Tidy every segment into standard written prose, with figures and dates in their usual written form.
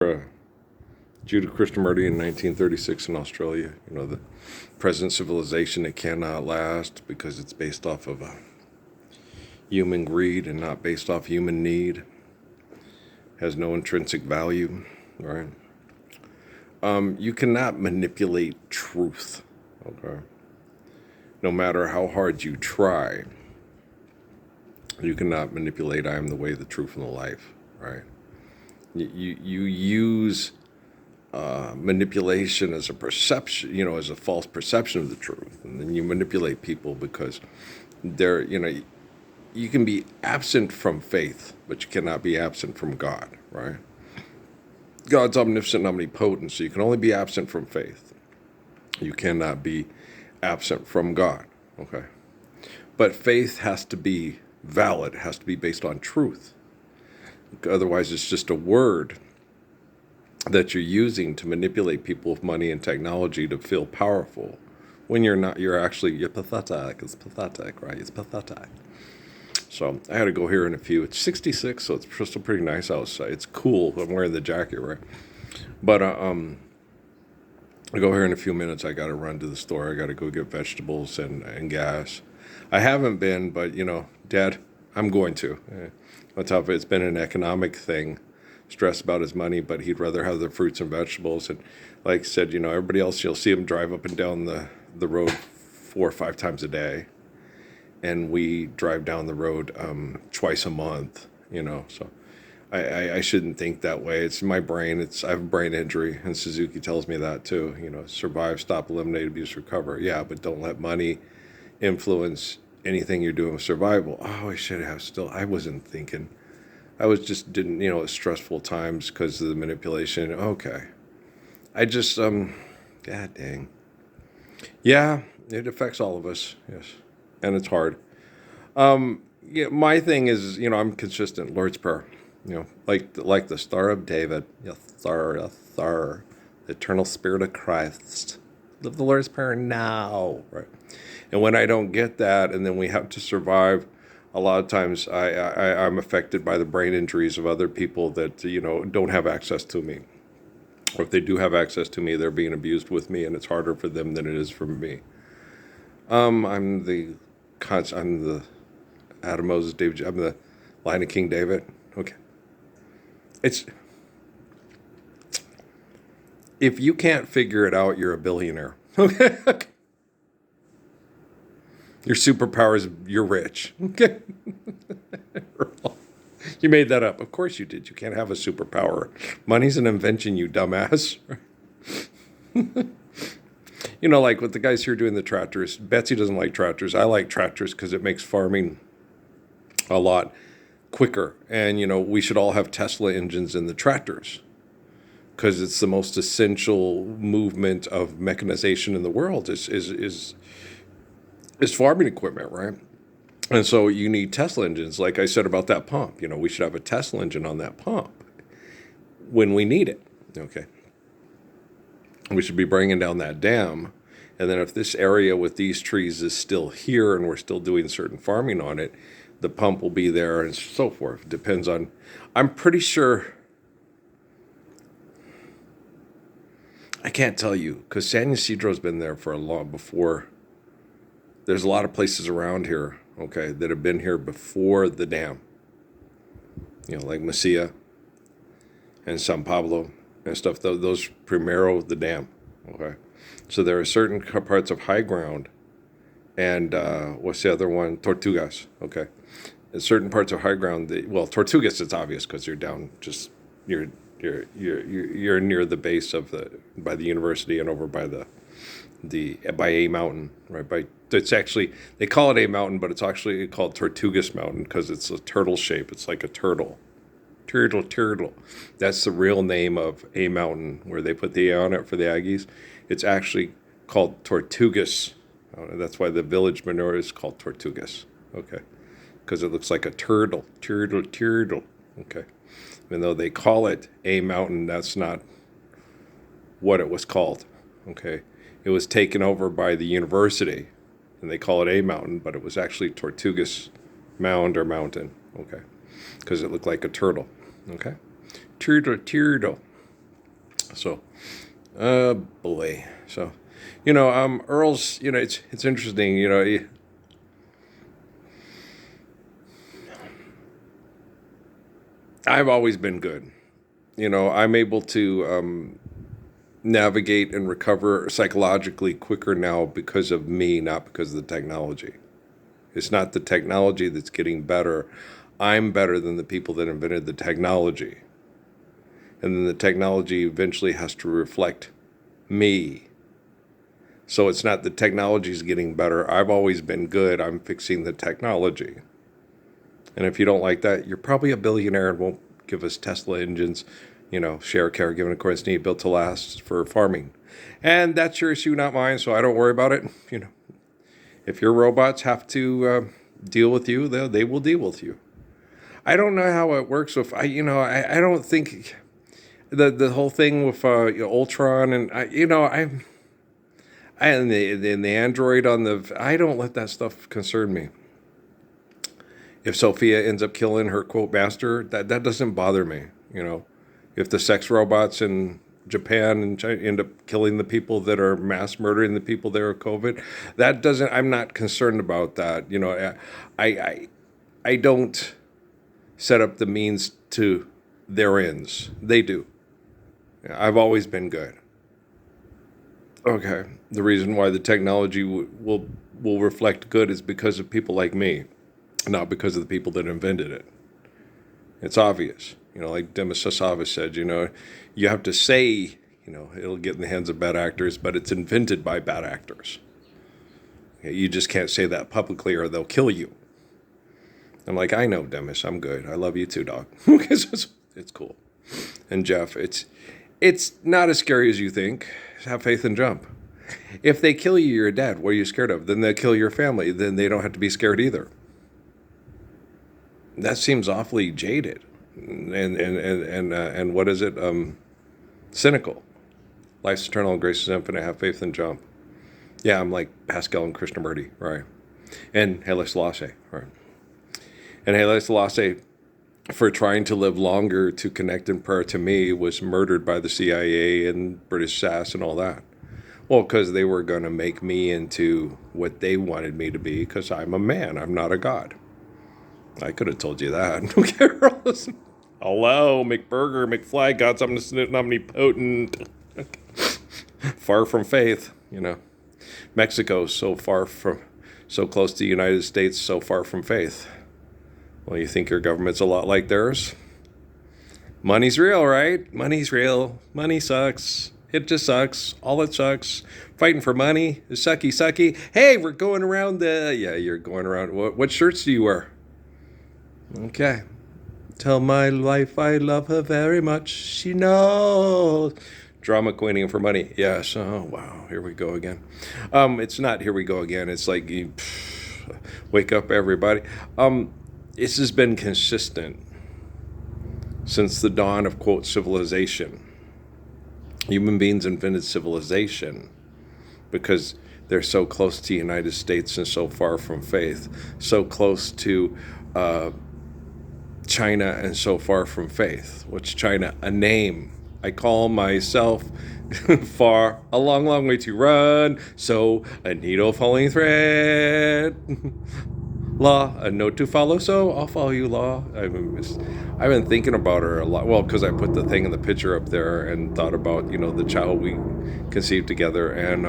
uh, Judah Krishnamurti in 1936 in Australia. The present civilization, it cannot last because it's based off of human greed and not based off human need. Has no intrinsic value, right? You cannot manipulate truth, okay? No matter how hard you try, you cannot manipulate I am the way, the truth, and the life, right? You use manipulation as a perception, as a false perception of the truth. And then you manipulate people because you can be absent from faith, but you cannot be absent from God, right? God's omniscient and omnipotent, so you can only be absent from faith. You cannot be absent from God, okay? But faith has to be valid, has to be based on truth. Otherwise, it's just a word that you're using to manipulate people with money and technology to feel powerful. When you're not, you're pathetic. It's pathetic, right? It's pathetic. So I had to go here in a few. It's 66, so it's still pretty nice outside. It's cool. I'm wearing the jacket, right? But I go here in a few minutes. I got to run to the store. I got to go get vegetables and gas. I haven't been, but Dad, I'm going to. On top of it, it's been an economic thing. Stressed about his money, but he'd rather have the fruits and vegetables. And like I said, everybody else, you'll see him drive up and down the road 4 or 5 times a day. And we drive down the road twice a month, so I shouldn't think that way. It's my brain. I have a brain injury, and Suzuki tells me that too. Survive, stop, eliminate, abuse, recover. Yeah, but don't let money influence anything you're doing with survival. Oh, I wasn't thinking. I was just didn't, stressful times because of the manipulation. Okay. I just, God dang. Yeah, it affects all of us. Yes. And it's hard. Yeah, my thing is, I'm consistent. Lord's Prayer, like the Star of David. Yes, sir, the eternal Spirit of Christ. Live the Lord's Prayer now, right? And when I don't get that, and then we have to survive, a lot of times I'm affected by the brain injuries of other people that, don't have access to me. Or if they do have access to me, they're being abused with me, and it's harder for them than it is for me. I'm the Adam Moses David. I'm the line of King David. Okay. If you can't figure it out, you're a billionaire. Okay. Your superpower is you're rich. Okay. You made that up. Of course you did. You can't have a superpower. Money's an invention, you dumbass. Like with the guys here doing the tractors. Betsy doesn't like tractors. I like tractors because it makes farming a lot quicker. And, we should all have Tesla engines in the tractors because it's the most essential movement of mechanization in the world is farming equipment, right? And so you need Tesla engines. Like I said about that pump, we should have a Tesla engine on that pump when we need it. Okay. We should be bringing down that dam. And then if this area with these trees is still here and we're still doing certain farming on it, the pump will be there and so forth. Depends on, I'm pretty sure, I can't tell you, because San Ysidro's been there for a long, before, there's a lot of places around here, okay, that have been here before the dam. Like Mesilla and San Pablo and stuff, those Primero, the dam, okay? So there are certain parts of high ground and what's the other one? Tortugas, okay? In certain parts of high ground, Tortugas, it's obvious because you're down just, you're near the base of by the university and over by by A Mountain, right? It's actually, they call it A Mountain, but it's actually called Tortugas Mountain because it's a turtle shape. It's like a turtle. Turtle. That's the real name of A Mountain, where they put the A on it for the Aggies. It's actually called Tortugas. That's why the village manure is called Tortugas. Okay. Because it looks like a turtle. Okay. Even though they call it A Mountain, that's not what it was called. Okay. It was taken over by the university, and they call it A Mountain, but it was actually Tortugas Mound or Mountain. Okay. Because it looked like a turtle. Okay. Turtle. So, boy. So, Earl's, it's interesting, I've always been good. I'm able to navigate and recover psychologically quicker now because of me, not because of the technology. It's not the technology that's getting better. I'm better than the people that invented the technology. And then the technology eventually has to reflect me. So it's not the technology's getting better. I've always been good. I'm fixing the technology. And if you don't like that, you're probably a billionaire and won't give us Tesla engines, share care given accordance to need built to last for farming. And that's your issue, not mine, so I don't worry about it. If your robots have to deal with you, they will deal with you. I don't know how it works with, I don't think the whole thing with Ultron and, and the Android on I don't let that stuff concern me. If Sophia ends up killing her quote master, that doesn't bother me. If the sex robots in Japan and China end up killing the people that are mass murdering the people there with COVID, that doesn't. I'm not concerned about that. I don't set up the means to their ends. They do. I've always been good. Okay. The reason why the technology will reflect good is because of people like me, not because of the people that invented it. It's obvious. Like Demis Sassavas said, you have to say, it'll get in the hands of bad actors, but it's invented by bad actors. Okay, you just can't say that publicly or they'll kill you. I'm like, I know, Demis, I'm good. I love you too, dog. It's cool. And Jeff, it's not as scary as you think. Have faith and jump. If they kill you, you're dead. What are you scared of? Then they'll kill your family. Then they don't have to be scared either. That seems awfully jaded, and what is it? Cynical. Life's eternal, grace is infinite. Have faith and jump. Yeah, I'm like Pascal and Krishnamurti, right? And Haile Selassie, right? And Haile Selassie, for trying to live longer to connect in prayer to me, was murdered by the CIA and British SAS and all that. Well, because they were going to make me into what they wanted me to be, because I'm a man. I'm not a god. I could have told you that. Hello, McBurger, McFly, God's omnipotent. Far from faith, Mexico, so close to the United States, so far from faith. Well, you think your government's a lot like theirs? Money's real, right? Money's real. Money sucks. It just sucks. All it sucks. Fighting for money is sucky, sucky. Hey, we're going around you're going around. What shirts do you wear? Okay. Tell my life I love her very much. She knows. Drama queening for money. Yes. Oh, wow. Here we go again. It's not here we go again. It's like, wake up, everybody. This has been consistent since the dawn of, quote, civilization. Human beings invented civilization because they're so close to the United States and so far from faith, so close to China and so far from faith. What's China? A name. I call myself far, a long, long way to run, so a needle falling thread. Law, a note to follow, so I'll follow you, Law. I've been thinking about her a lot. Well, because I put the thing in the picture up there and thought about, the child we conceived together. And,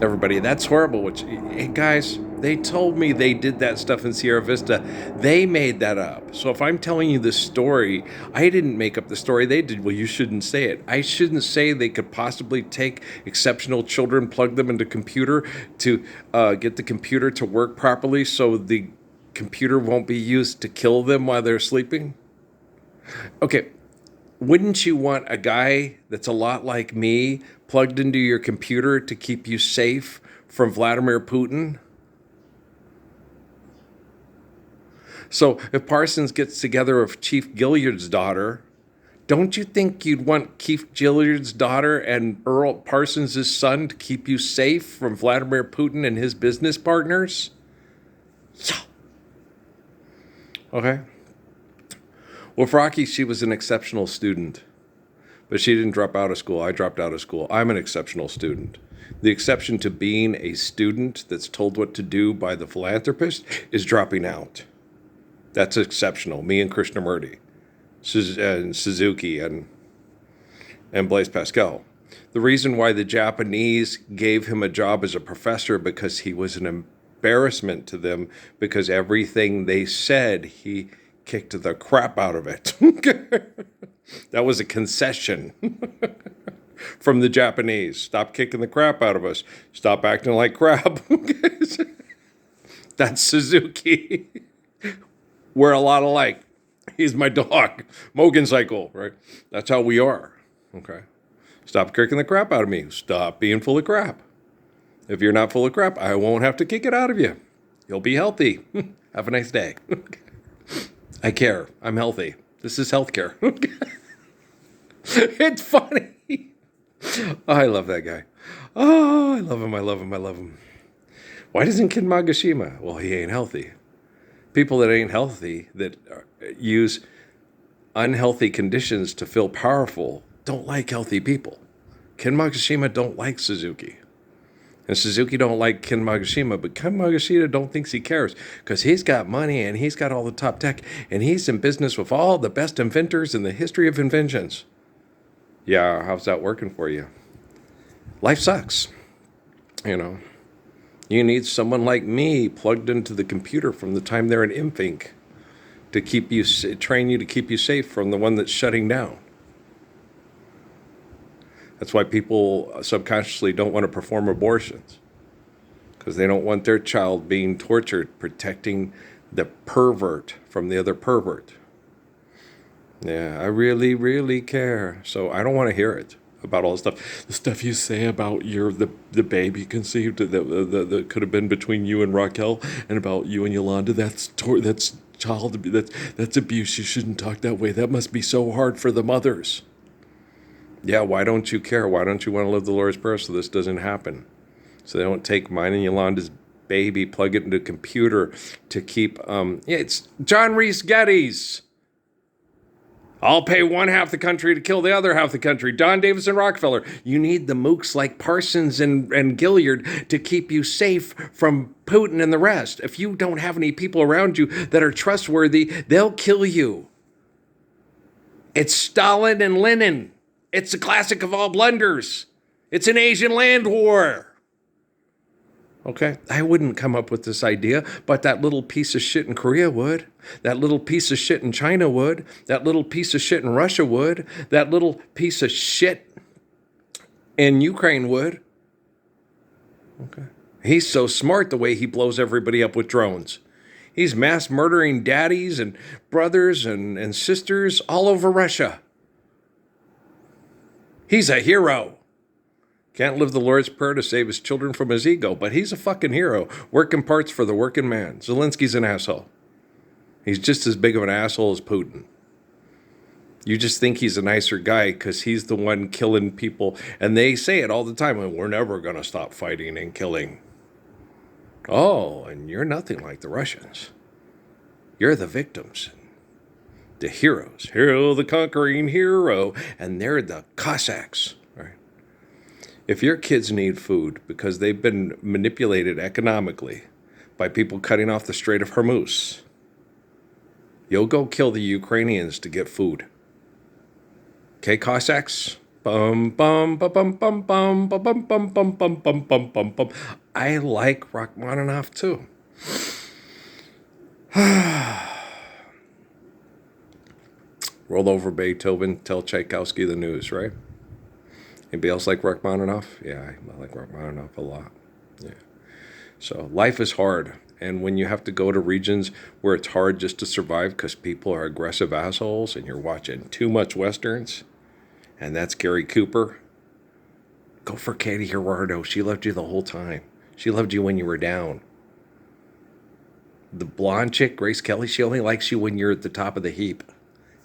everybody, that's horrible. Hey, guys, they told me they did that stuff in Sierra Vista. They made that up. So if I'm telling you this story, I didn't make up the story. They did. Well, you shouldn't say it. I shouldn't say they could possibly take exceptional children, plug them into a computer to get the computer to work properly so the computer won't be used to kill them while they're sleeping. Okay. Wouldn't you want a guy that's a lot like me plugged into your computer to keep you safe from Vladimir Putin? So if Parsons gets together with Chief Gilliard's daughter, don't you think you'd want Chief Gilliard's daughter and Earl Parsons' son to keep you safe from Vladimir Putin and his business partners? Yeah. Okay. With Rocky, she was an exceptional student. But she didn't drop out of school. I dropped out of school. I'm an exceptional student. The exception to being a student that's told what to do by the philanthropist is dropping out. That's exceptional. Me and Krishnamurti, and Suzuki, and Blaise Pascal. The reason why the Japanese gave him a job as a professor because he was an embarrassment to them, because everything they said, he kicked the crap out of it. That was a concession from the Japanese. Stop kicking the crap out of us. Stop acting like crap. That's Suzuki. We're a lot alike. He's my dog. Mogan cycle, right? That's how we are. Okay. Stop kicking the crap out of me. Stop being full of crap. If you're not full of crap, I won't have to kick it out of you. You'll be healthy. Have a nice day. I care. I'm healthy. This is healthcare. It's funny. Oh, I love that guy. Oh, I love him. I love him. I love him. Why doesn't Ken Magashima? Well, he ain't healthy. People that ain't healthy, that use unhealthy conditions to feel powerful, don't like healthy people. Ken Magashima don't like Suzuki. And Suzuki don't like Ken Magashima, but Ken Magashima don't think he cares because he's got money and he's got all the top tech and he's in business with all the best inventors in the history of inventions. Yeah, how's that working for you? Life sucks. You know, you need someone like me plugged into the computer from the time they're an infant to keep you, train you to keep you safe from the one that's shutting down. That's why people subconsciously don't want to perform abortions, because they don't want their child being tortured, protecting the pervert from the other pervert. Yeah, I really, really care. So I don't want to hear it about all the stuff. The stuff you say about the baby conceived that could have been between you and Raquel, and about you and Yolanda. That's child abuse. That's abuse. You shouldn't talk that way. That must be so hard for the mothers. Yeah, why don't you care? Why don't you want to live the Lord's Prayer so this doesn't happen? So they don't take mine and Yolanda's baby, plug it into a computer to keep, it's John Rhys Geddes. I'll pay one half the country to kill the other half the country. Don Davis and Rockefeller. You need the mooks like Parsons and Gilliard to keep you safe from Putin and the rest. If you don't have any people around you that are trustworthy, they'll kill you. It's Stalin and Lenin. It's the classic of all blunders. It's an Asian land war. Okay, I wouldn't come up with this idea, but that little piece of shit in Korea would. That little piece of shit in China would. That little piece of shit in Russia would. That little piece of shit in Ukraine would. Okay. He's so smart the way he blows everybody up with drones. He's mass murdering daddies and brothers and sisters all over Russia. He's a hero. Can't live the Lord's Prayer to save his children from his ego, but he's a fucking hero. Working parts for the working man. Zelensky's an asshole. He's just as big of an asshole as Putin. You just think he's a nicer guy because he's the one killing people. And they say it all the time. We're never going to stop fighting and killing. Oh, and you're nothing like the Russians. You're the victims. The heroes. Hero the conquering hero. And they're the Cossacks. Right? If your kids need food because they've been manipulated economically by people cutting off the Strait of Hormuz, you'll go kill the Ukrainians to get food. Okay, Cossacks? Bum bum bum bum bum bum bum bum bum bum bum bum bum bum bum. I like Rachmaninoff too. Roll over Beethoven, tell Tchaikovsky the news, right? Anybody else like Rachmaninoff? Yeah, I like Rachmaninoff a lot. Yeah. So life is hard. And when you have to go to regions where it's hard just to survive because people are aggressive assholes and you're watching too much Westerns, and that's Gary Cooper, go for Katie Gerardo. She loved you the whole time. She loved you when you were down. The blonde chick, Grace Kelly, she only likes you when you're at the top of the heap.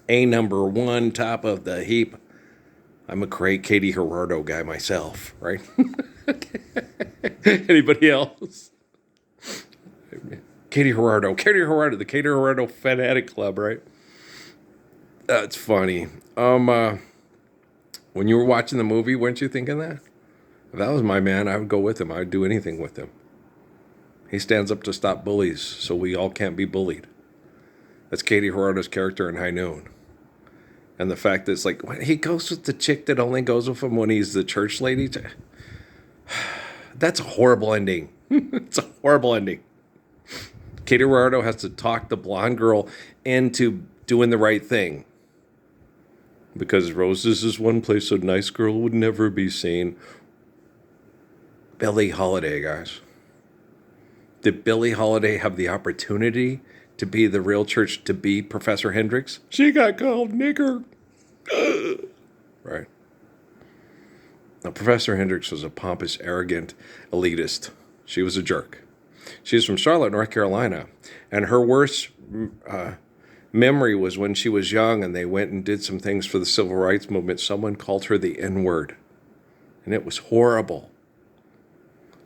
A number one, top of the heap. I'm a great Katie Gerardo guy myself, right? Anybody else? Katie Gerardo, the Katie Gerardo Fanatic Club, right? That's funny. When you were watching the movie, weren't you thinking that? If that was my man, I would go with him. I would do anything with him. He stands up to stop bullies, so we all can't be bullied. That's Katie Gerardo's character in High Noon. And the fact that it's like, when he goes with the chick that only goes with him when he's the church lady. That's a horrible ending. It's a horrible ending. Katie Gerardo has to talk the blonde girl into doing the right thing. Because Roses is one place a nice girl would never be seen. Billie Holiday, guys. Did Billie Holiday have the opportunity to be the real church, to be Professor Hendricks? She got called nigger. Right. Now, Professor Hendricks was a pompous, arrogant, elitist. She was a jerk. She's from Charlotte, North Carolina. And her worst memory was when she was young and they went and did some things for the civil rights movement. Someone called her the N-word. And it was horrible.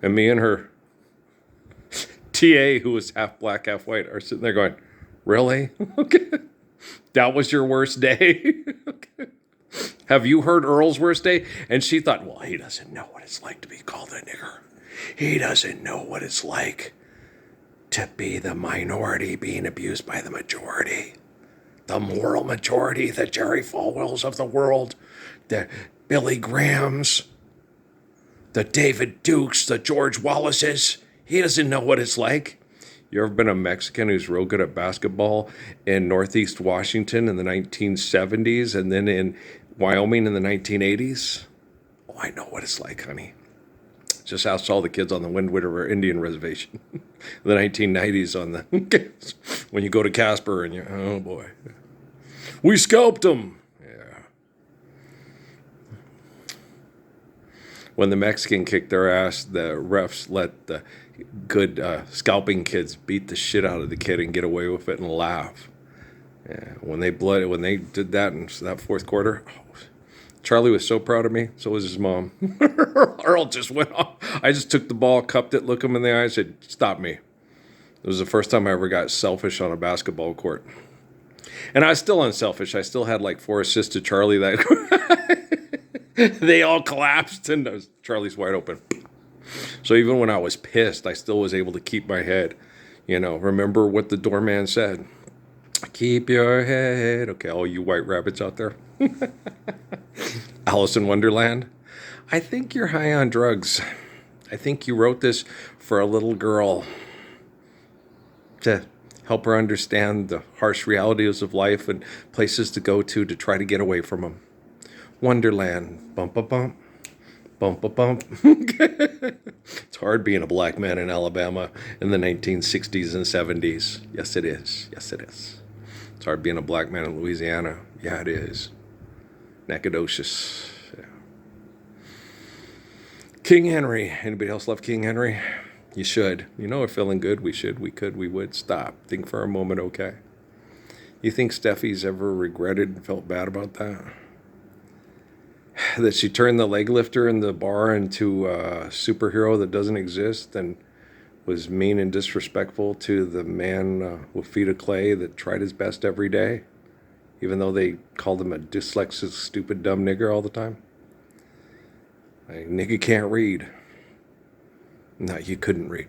And me and her TA, who was half black, half white, are sitting there going, really? Okay. That was your worst day? Okay. Have you heard Earl's worst day? And she thought, well, he doesn't know what it's like to be called a nigger. He doesn't know what it's like to be the minority being abused by the majority. The moral majority, the Jerry Falwells of the world, the Billy Grahams, the David Dukes, the George Wallaces. He doesn't know what it's like. You ever been a Mexican who's real good at basketball in Northeast Washington in the 1970s and then in Wyoming in the 1980s? Oh, I know what it's like, honey. Just ask all the kids on the Wind River Indian Reservation in the 1990s on the when you go to Casper and you, oh boy, we scalped them. Yeah. When the Mexican kicked their ass, the refs let the good scalping kids beat the shit out of the kid and get away with it and laugh. Yeah. When they did that in that fourth quarter, Charlie was so proud of me. So was his mom. Earl just went off. I just took the ball, cupped it, looked him in the eye, said, stop me. It was the first time I ever got selfish on a basketball court. And I was still unselfish. I still had like 4 assists to Charlie. That they all collapsed and Charlie's wide open. So even when I was pissed, I still was able to keep my head. You know, remember what the doorman said. Keep your head. Okay, all you white rabbits out there. Alice in Wonderland. I think you're high on drugs. I think you wrote this for a little girl to help her understand the harsh realities of life and places to go to try to get away from them. Wonderland. Bump a bump. Bump a bump. It's hard being a black man in Alabama in the 1960s and 70s. Yes, it is. Yes, it is. It's hard being a black man in Louisiana. Yeah, it is. Nacogdoches. Yeah. King Henry. Anybody else love King Henry? You should. You know, we're feeling good. We should. We could. We would. Stop. Think for a moment, okay? You think Steffi's ever regretted and felt bad about that? That she turned the leg lifter in the bar into a superhero that doesn't exist and was mean and disrespectful to the man with feet of clay that tried his best every day, even though they called him a dyslexic, stupid, dumb nigger all the time. Like, nigga can't read. No, you couldn't read.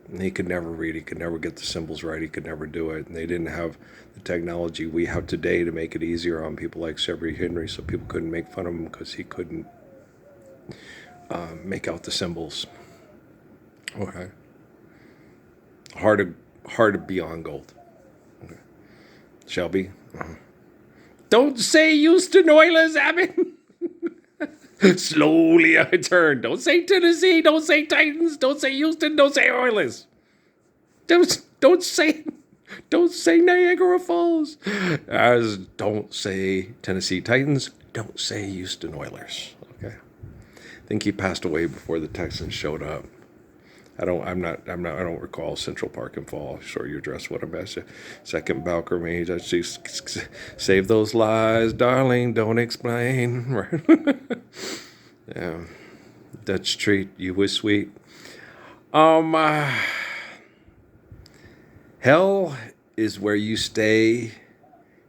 And he could never read. He could never get the symbols right. He could never do it. And they didn't have the technology we have today to make it easier on people like Severy Henry, so people couldn't make fun of him because he couldn't make out the symbols. Okay. Hard to be on gold. Okay. Shelby. Don't say Houston Oilers, Abbott. Slowly I turn. Don't say Tennessee. Don't say Titans. Don't say Houston. Don't say Oilers. Don't say Niagara Falls. Don't say Tennessee Titans. Don't say Houston Oilers. Okay. I think he passed away before the Texans showed up. I don't recall Central Park and Fall. Sure, you addressed what I'm asking. Second balcony. Save those lies, darling. Don't explain. Right? Yeah. Dutch treat. You was sweet. Hell is where you stay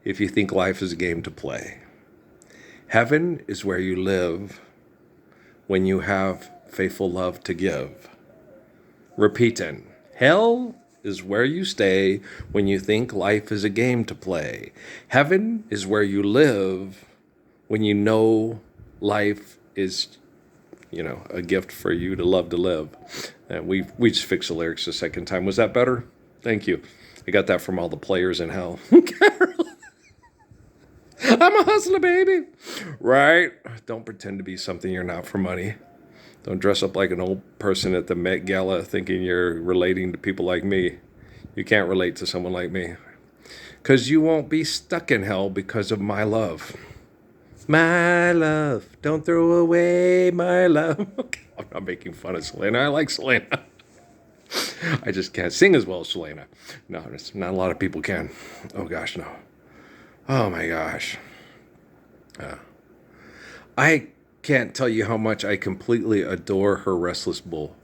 if you think life is a game to play. Heaven is where you live when you have faithful love to give. Repeating, hell is where you stay when you think life is a game to play. Heaven is where you live when you know life is, a gift for you to love to live. And we just fixed the lyrics the second time. Was that better? Thank you. I got that from all the players in hell. I'm a hustler, baby. Right? Don't pretend to be something you're not for money. Don't dress up like an old person at the Met Gala thinking you're relating to people like me. You can't relate to someone like me. Because you won't be stuck in hell because of my love. My love. Don't throw away my love. I'm not making fun of Selena. I like Selena. I just can't sing as well as Selena. No, not a lot of people can. Oh, gosh, no. Oh, my gosh. I can't tell you how much I completely adore her Restless Bull.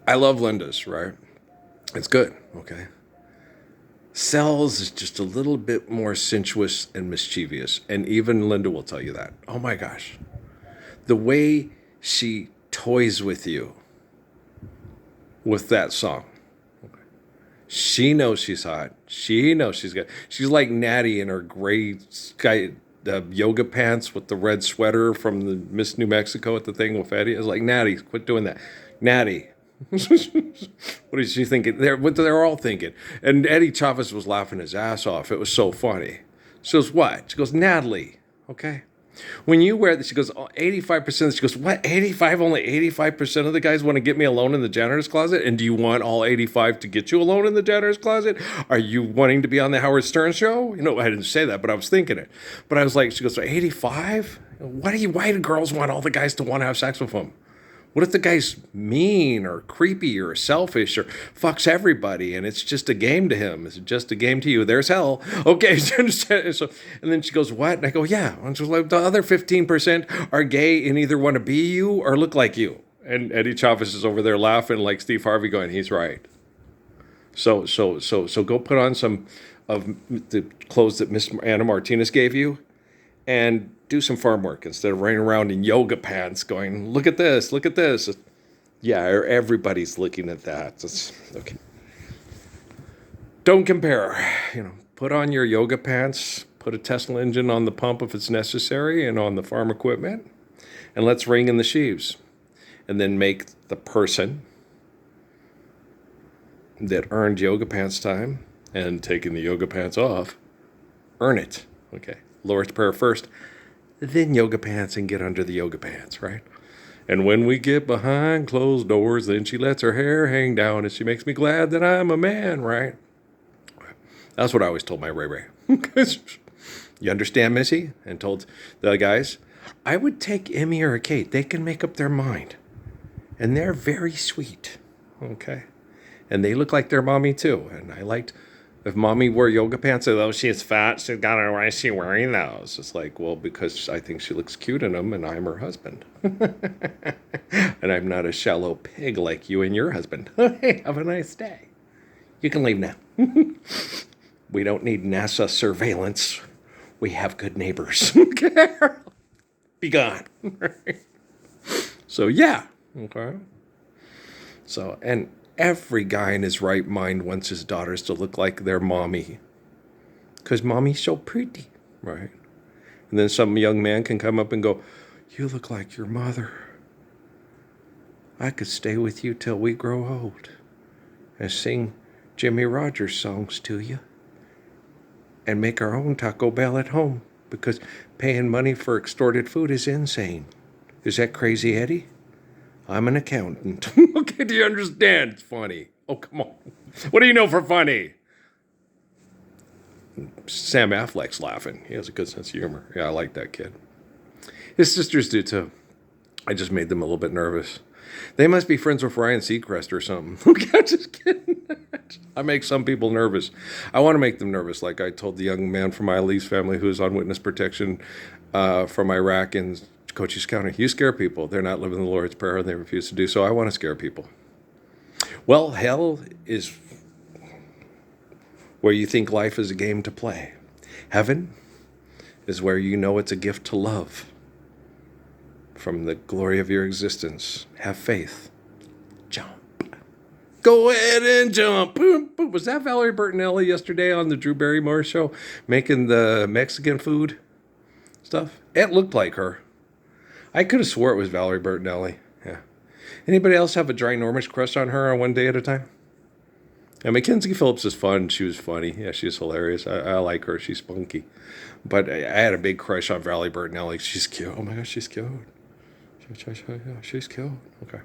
I love Linda's, right? It's good, okay? Sells is just a little bit more sensuous and mischievous, and even Linda will tell you that. Oh my gosh. The way she toys with you with that song. She knows she's hot. She knows she's good. She's like Natty in her gray sky yoga pants with the red sweater from the Miss New Mexico at the thing with Eddie. It's like, Natty, quit doing that. Natty. What is she thinking? What they're all thinking. And Eddie Chavez was laughing his ass off. It was so funny. She goes, what? She goes, Natalie. Okay. When you wear this, she goes, 85%. She goes, what? 85? Only 85% of the guys want to get me alone in the janitor's closet? And do you want all 85 to get you alone in the janitor's closet? Are you wanting to be on the Howard Stern show? I didn't say that, but I was thinking it. But I was like, she goes, 85? Why do girls want all the guys to want to have sex with them? What if the guy's mean or creepy or selfish or fucks everybody and it's just a game to him? Is it just a game to you? There's hell. Okay, you understand? So, and then she goes, what? And I go, yeah. And she's like, the other 15% are gay and either want to be you or look like you. And Eddie Chavez is over there laughing like Steve Harvey going, he's right. So go put on some of the clothes that Miss Anna Martinez gave you and do some farm work instead of running around in yoga pants going, look at this, look at this. Yeah, everybody's looking at that. It's, okay. Don't compare. Put on your yoga pants, put a Tesla engine on the pump if it's necessary and on the farm equipment, and let's ring in the sheaves. And then make the person that earned yoga pants time and taking the yoga pants off, earn it. Okay. Lord's Prayer first, then yoga pants and get under the yoga pants, right? And when we get behind closed doors, then she lets her hair hang down and she makes me glad that I'm a man, right? That's what I always told my Ray Ray. You understand, Missy? And told the guys, I would take Emmy or a Kate. They can make up their mind. And they're very sweet, okay? And they look like their mommy too. And I liked... If mommy wore yoga pants, oh, she's fat, she's got her, why is she wearing those? It's like, well, because I think she looks cute in them and I'm her husband. And I'm not a shallow pig like you and your husband. Hey, have a nice day. You can leave now. We don't need NASA surveillance. We have good neighbors. Be gone. So, yeah. Okay. So, and every guy in his right mind wants his daughters to look like their mommy. Because mommy's so pretty, right? And then some young man can come up and go, you look like your mother. I could stay with you till we grow old and sing Jimmy Rogers songs to you and make our own Taco Bell at home because paying money for extorted food is insane. Is that crazy, Eddie? I'm an accountant. Okay, do you understand? It's funny. Oh, come on. What do you know for funny? Sam Affleck's laughing. He has a good sense of humor. Yeah, I like that kid. His sisters do too. I just made them a little bit nervous. They must be friends with Ryan Seacrest or something. Okay, just kidding. I make some people nervous. I want to make them nervous, like I told the young man from my Lee's family who's on witness protection from Iraq and Cochise County. You scare people. They're not living the Lord's Prayer and they refuse to do so. I want to scare people. Well, hell is where you think life is a game to play. Heaven is where you know it's a gift to love from the glory of your existence. Have faith. Jump. Go ahead and jump. Boom, boom. Was that Valerie Bertinelli yesterday on the Drew Barrymore show making the Mexican food stuff? It looked like her. I could have swore it was Valerie Bertinelli. Yeah. Anybody else have a ginormous crush on her on One Day at a Time? And Mackenzie Phillips is fun. She was funny. Yeah, she's hilarious. I like her. She's spunky. But I had a big crush on Valerie Bertinelli. She's cute. Oh my gosh, she's cute. She's cute. Okay.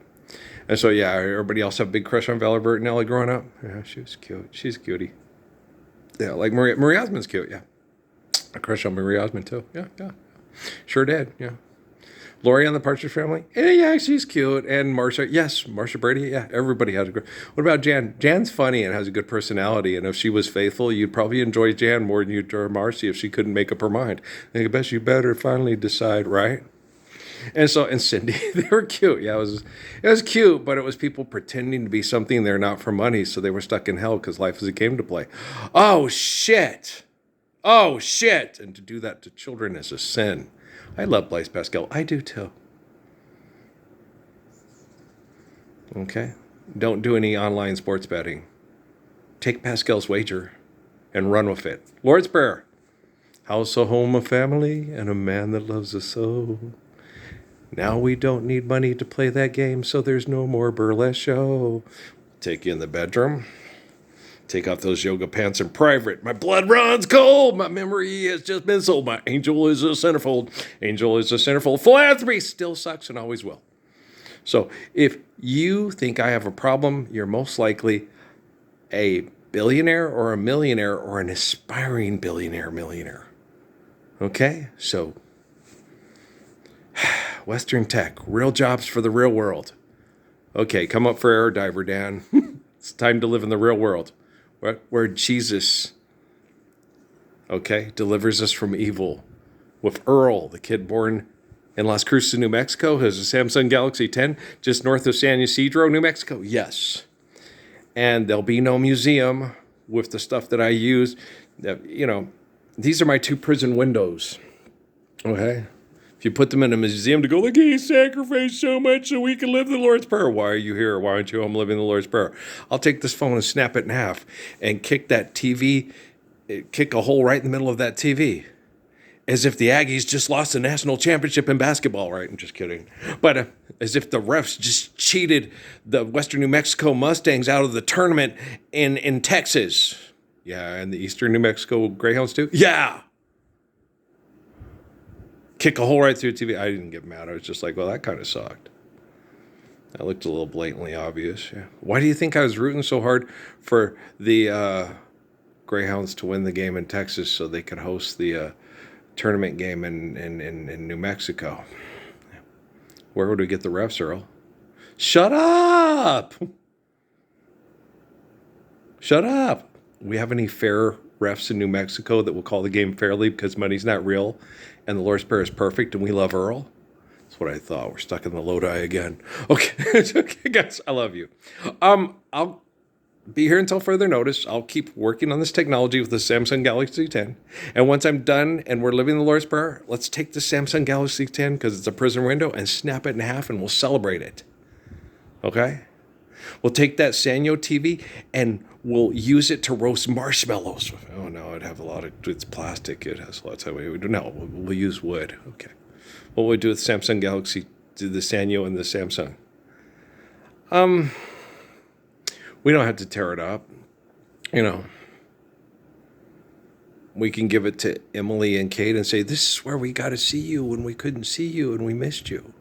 And so, yeah, everybody else have a big crush on Valerie Bertinelli growing up? Yeah, she was cute. She's a cutie. Yeah, like Marie Osmond's cute, yeah. A crush on Marie Osmond, too. Yeah. Sure did, yeah. Lori on the Partridge Family? Yeah, she's cute. And Marsha, yes, Marsha Brady, yeah, everybody has a good. What about Jan? Jan's funny and has a good personality, and if she was faithful, you'd probably enjoy Jan more than you'd Marcy if she couldn't make up her mind. I think I bet you better finally decide, right? And Cindy, they were cute. Yeah, it was cute, but it was people pretending to be something they're not for money, so they were stuck in hell because life is a game to play. Oh, shit. And to do that to children is a sin. I love Blaise Pascal. I do too. Okay? Don't do any online sports betting. Take Pascal's wager and run with it. Lord's Prayer. House, a home, a family, and a man that loves us so. Now we don't need money to play that game, so there's no more burlesque show. Take you in the bedroom. Take off those yoga pants in private. My blood runs cold. My memory has just been sold. My angel is a centerfold. Angel is a centerfold. Philanthropy still sucks and always will. So if you think I have a problem, you're most likely a billionaire or a millionaire or an aspiring millionaire. Okay? So, Western Tech, real jobs for the real world. Okay, come up for air diver, Dan. It's time to live in the real world. Where Jesus, okay, delivers us from evil. With Earl, the kid born in Las Cruces, New Mexico, has a Samsung Galaxy 10 just north of San Ysidro, New Mexico. Yes. And there'll be no museum with the stuff that I use. These are my 2 prison windows. Okay? If you put them in a museum to go, like, he sacrificed so much so we can live the Lord's Prayer. Why are you here? Why aren't you home living the Lord's Prayer? I'll take this phone and snap it in half and kick that TV, kick a hole right in the middle of that TV. As if the Aggies just lost the national championship in basketball, right? I'm just kidding. But as if the refs just cheated the Western New Mexico Mustangs out of the tournament in Texas. Yeah, and the Eastern New Mexico Greyhounds too? Yeah. Kick a hole right through the TV. I didn't get mad. I was just like, well, that kind of sucked. That looked a little blatantly obvious. Yeah. Why do you think I was rooting so hard for the Greyhounds to win the game in Texas so they could host the tournament game in New Mexico? Where would we get the refs, Earl? Shut up! Shut up! We have any fair refs in New Mexico that will call the game fairly because money's not real and the Lord's Prayer is perfect and we love Earl? That's what I thought. We're stuck in the Lodi again. Okay, okay, guys, I love you. I'll be here until further notice. I'll keep working on this technology with the Samsung Galaxy 10. And once I'm done and we're living the Lord's Prayer, let's take the Samsung Galaxy 10 because it's a prison window and snap it in half and we'll celebrate it. Okay? We'll take that Sanyo TV and we'll use it to roast marshmallows. Oh no, it's plastic. It has lots of, we'll use wood. Okay. What will we do with Samsung Galaxy, the Sanyo and the Samsung? We don't have to tear it up. We can give it to Emily and Kate and say, this is where we got to see you when we couldn't see you and we missed you.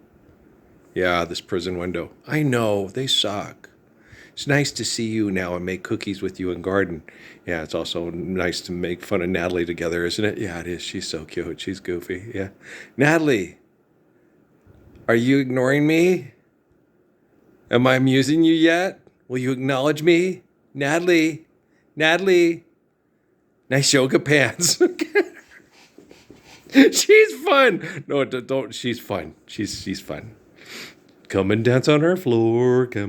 Yeah, this prison window. I know, they suck. It's nice to see you now and make cookies with you and garden. Yeah, it's also nice to make fun of Natalie together, isn't it? Yeah, it is. She's so cute. She's goofy. Yeah. Natalie, are you ignoring me? Am I amusing you yet? Will you acknowledge me? Natalie. Nice yoga pants. She's fun. No, don't. She's fun. She's fun. Come and dance on our floor. Yeah,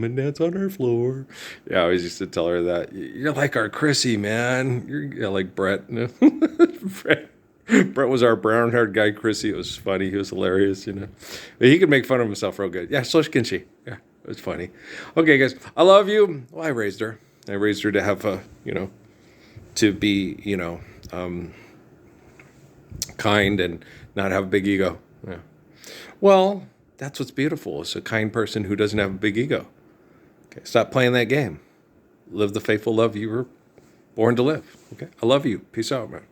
I always used to tell her that. You're like our Chrissy, man. You're like Brett. Brett. Brett was our brown-haired guy, Chrissy. It was funny. He was hilarious, But he could make fun of himself real good. Yeah, so can she. Yeah, it was funny. Okay, guys, I love you. Well, I raised her. I raised her to have to be, kind and not have a big ego. Yeah. Well, that's what's beautiful. Is a kind person who doesn't have a big ego. Okay, stop playing that game. Live the faithful love you were born to live. Okay, I love you. Peace out, man.